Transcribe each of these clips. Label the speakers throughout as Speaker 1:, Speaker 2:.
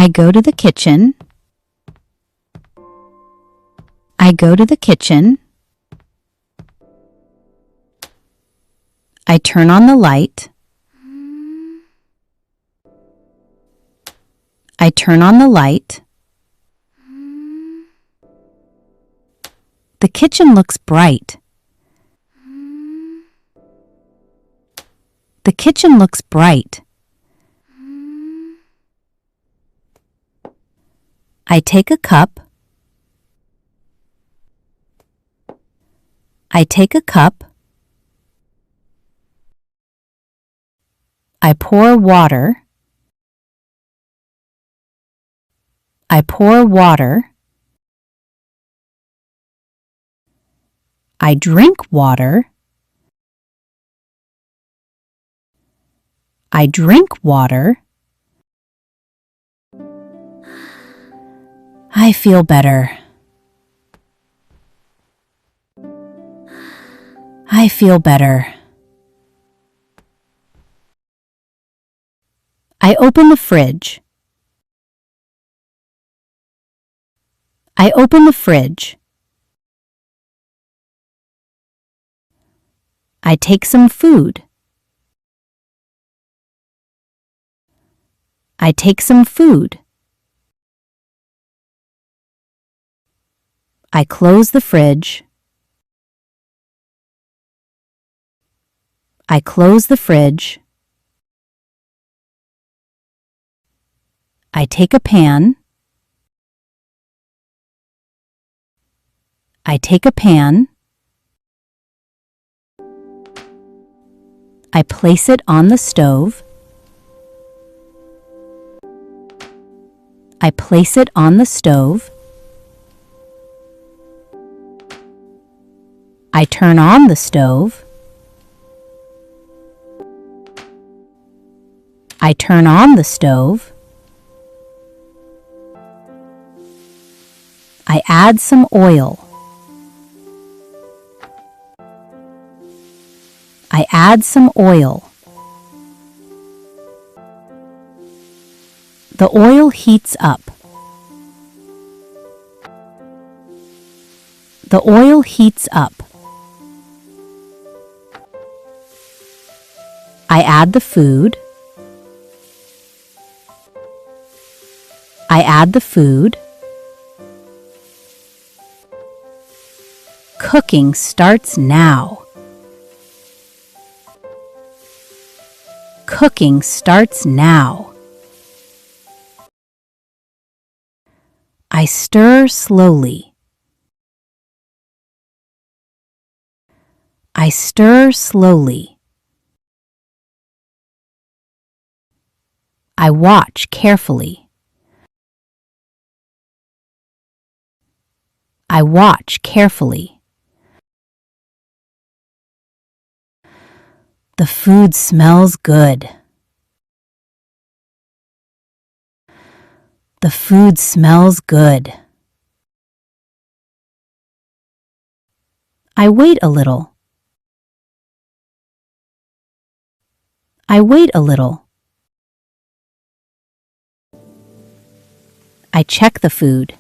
Speaker 1: I go to the kitchen. I go to the kitchen. I turn on the light. I turn on the light. The kitchen looks bright. The kitchen looks bright. I take a cup. I take a cup. I pour water. I pour water. I drink water. I drink water. I feel better. I feel better. I open the fridge. I open the fridge. I take some food. I take some food. I close the fridge. I close the fridge. I take a pan. I take a pan. I place it on the stove. I place it on the stove. I turn on the stove. I turn on the stove. I add some oil. I add some oil. The oil heats up. The oil heats up. I add the food. I add the food. Cooking starts now. Cooking starts now. I stir slowly. I stir slowly. I watch carefully. I watch carefully. The food smells good. The food smells good. I wait a little. I wait a little. I check the food.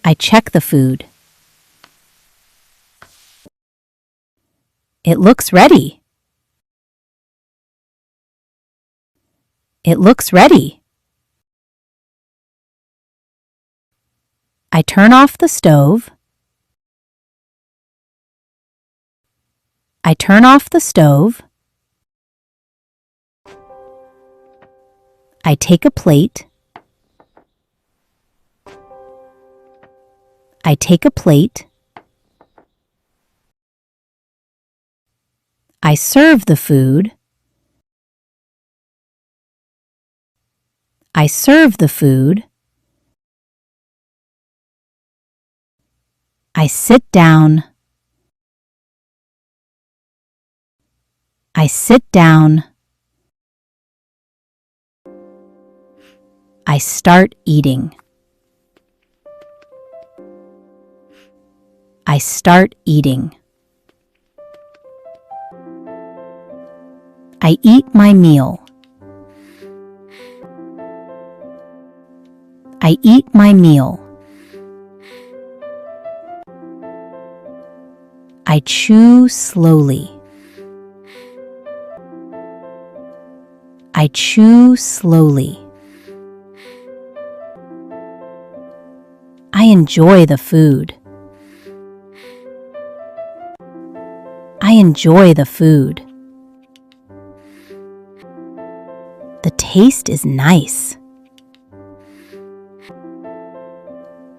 Speaker 1: I check the food. It looks ready. It looks ready. I turn off the stove. I turn off the stove. I take a plate. I take a plate. I serve the food. I serve the food. I sit down. I sit down. I start eating. I start eating. I eat my meal. I eat my meal. I chew slowly. I chew slowly. I enjoy the food. I enjoy the food. The taste is nice.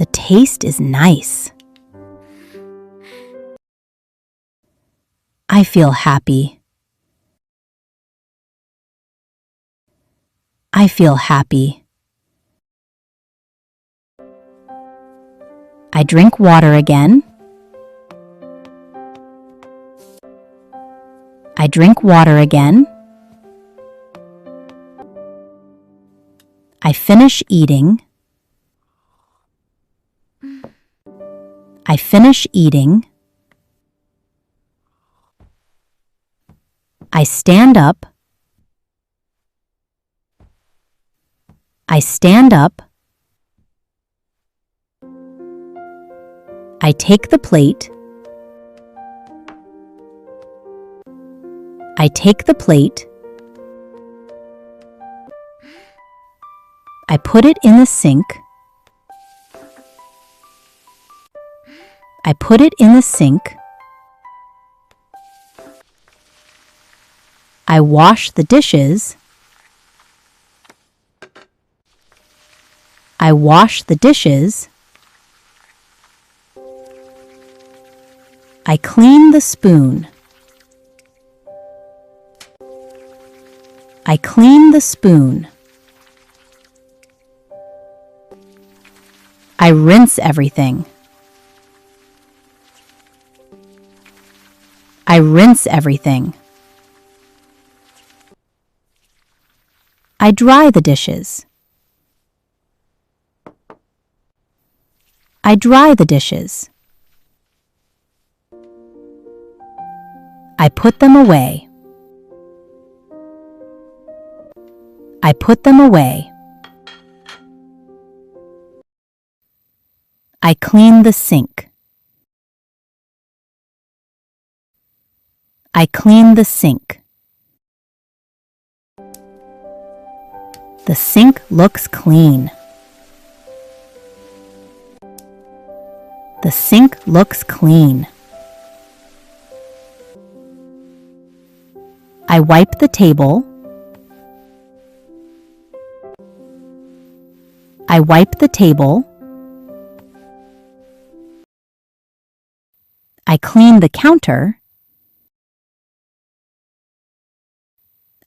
Speaker 1: The taste is nice. I feel happy. I feel happy. I drink water again. I drink water again. I finish eating. I finish eating. I stand up. I stand up. I take the plate. I take the plate. I put it in the sink. I put it in the sink. I wash the dishes. I wash the dishes. I clean the spoon. I clean the spoon. I rinse everything. I rinse everything. I dry the dishes. I dry the dishes. I put them away. I put them away. I clean the sink. I clean the sink. The sink looks clean. The sink looks clean. I wipe the table. I wipe the table. I clean the counter.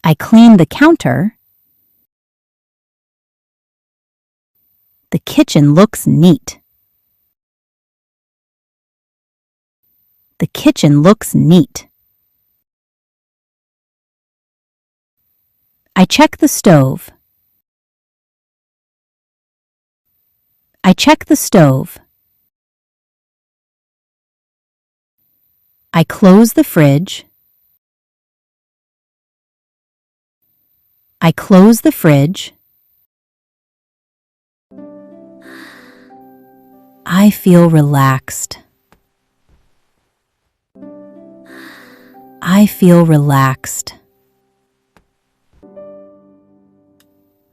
Speaker 1: I clean the counter. The kitchen looks neat. The kitchen looks neat. I check the stove. I check the stove. I close the fridge. I close the fridge. I feel relaxed. I feel relaxed.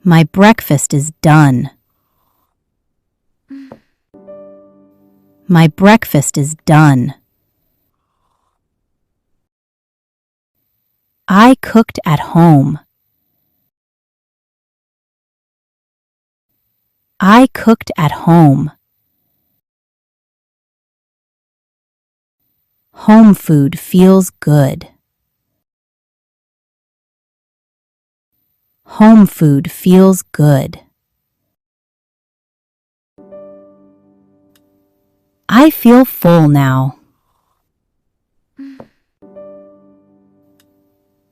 Speaker 1: My breakfast is done. My breakfast is done. I cooked at home. I cooked at home. Home food feels good. Home food feels good. I feel full now.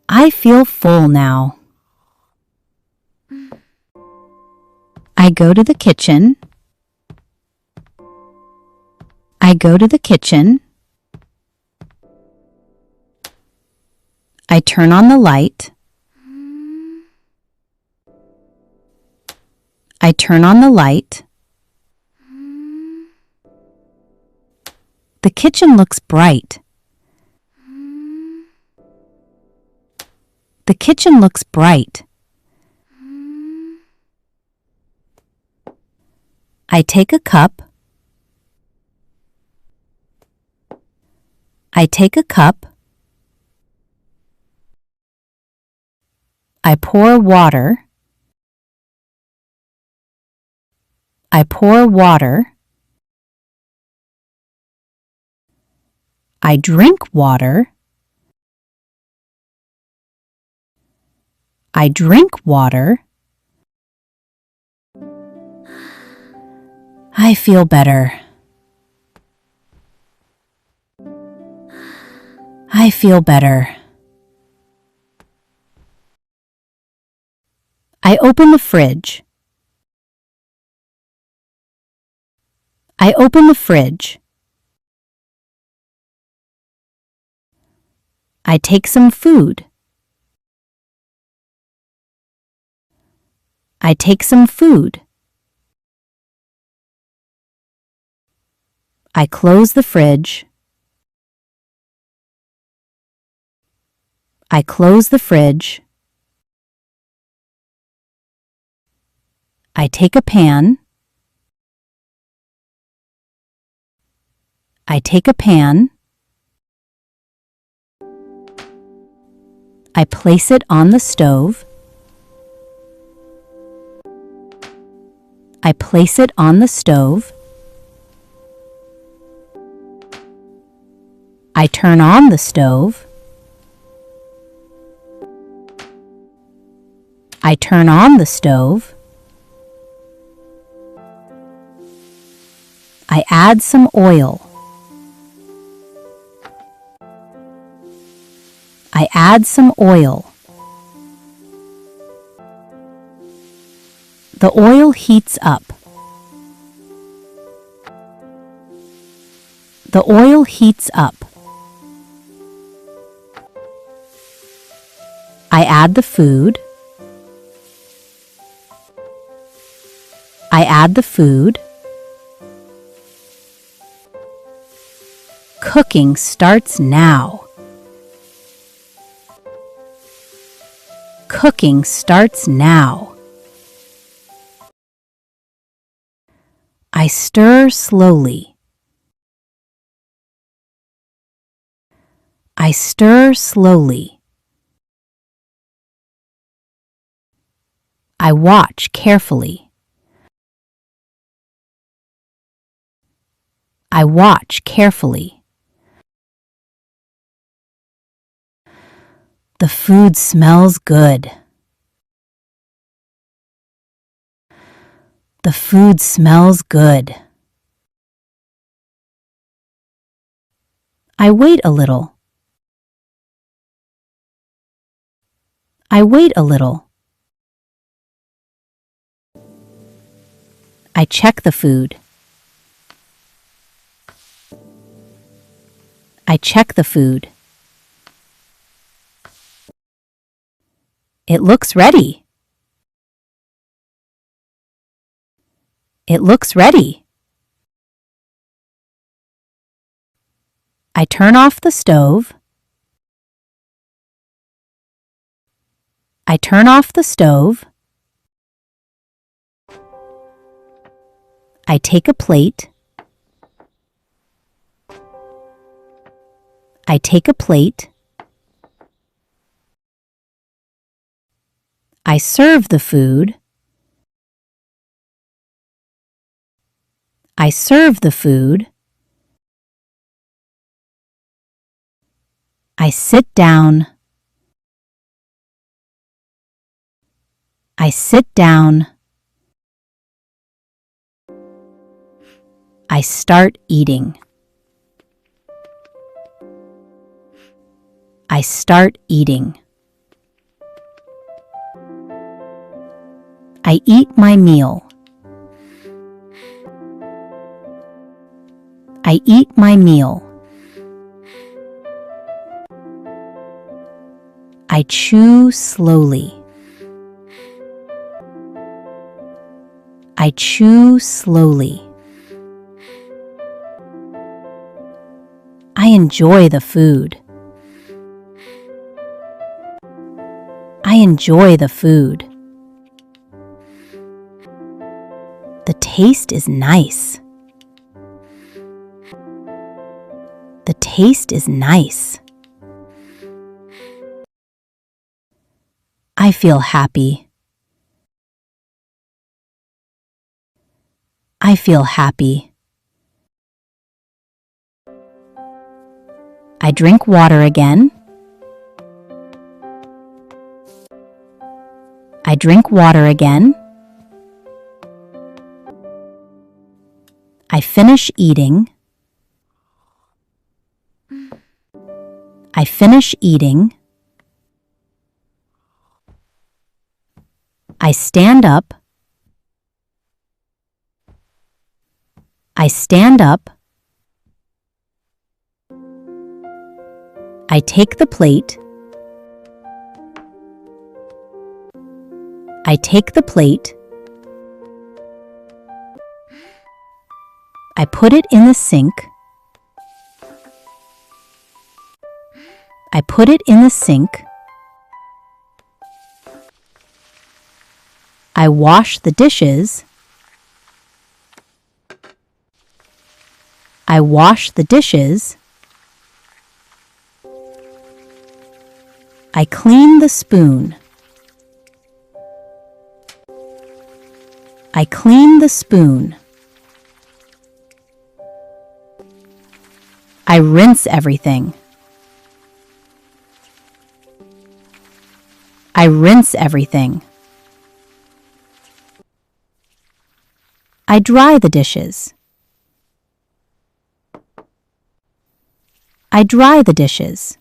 Speaker 1: I feel full now. I go to the kitchen. I go to the kitchen. I turn on the light. I turn on the light. The kitchen looks bright. The kitchen looks bright. I take a cup. I take a cup. I pour water. I pour water. I drink water. I drink water. I feel better. I feel better. I open the fridge. I open the fridge. I take some food. I take some food. I close the fridge. I close the fridge. I take a pan. I take a pan. I place it on the stove. I place it on the stove. I turn on the stove. I turn on the stove. I add some oil. I add some oil. The oil heats up. The oil heats up. I add the food. I add the food. Cooking starts now. Cooking starts now. I stir slowly. I stir slowly. I watch carefully. I watch carefully. The food smells good. The food smells good. I wait a little. I wait a little. I check the food. I check the food. It looks ready. It looks ready. I turn off the stove. I turn off the stove. I take a plate. I take a plate. I serve the food. I serve the food. I sit down. I sit down. I start eating. I start eating. I eat my meal. I eat my meal. I chew slowly. I chew slowly. I enjoy the food. I enjoy the food. The taste is nice. The taste is nice. I feel happy. I feel happy. I drink water again. I drink water again. I finish eating. I finish eating. I stand up. I stand up. I take the plate. I take the plate. I put it in the sink. I put it in the sink. I wash the dishes. I wash the dishes. I clean the spoon. I clean the spoon. I rinse everything. I rinse everything. I dry the dishes. I dry the dishes.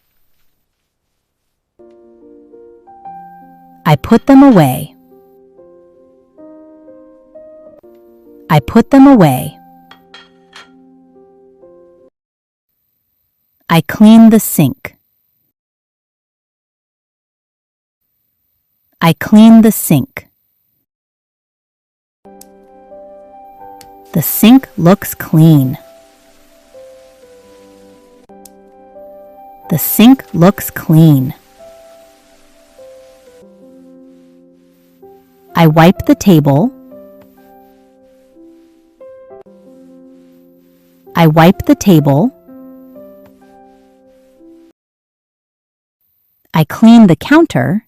Speaker 1: I put them away. I put them away. I clean the sink. I clean the sink. The sink looks clean. The sink looks clean. I wipe the table. I wipe the table. I clean the counter.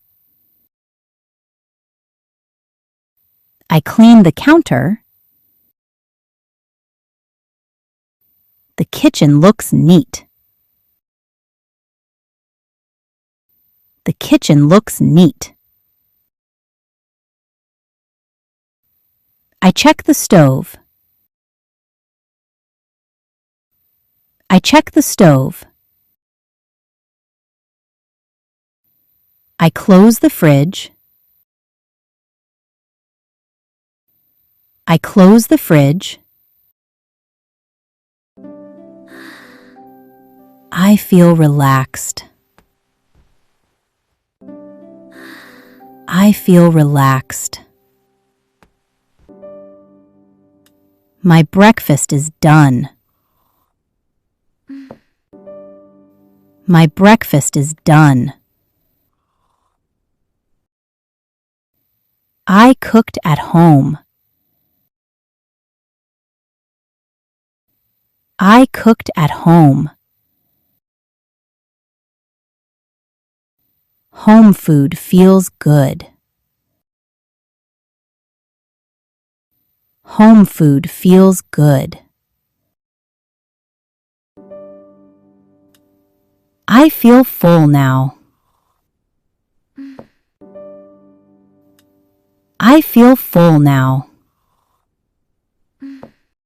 Speaker 1: I clean the counter. The kitchen looks neat. The kitchen looks neat. I check the stove. I check the stove. I close the fridge. I close the fridge. I feel relaxed. I feel relaxed. My breakfast is done. My breakfast is done. I cooked at home. I cooked at home. Home food feels good. Home food feels good. I feel full now. I feel full now.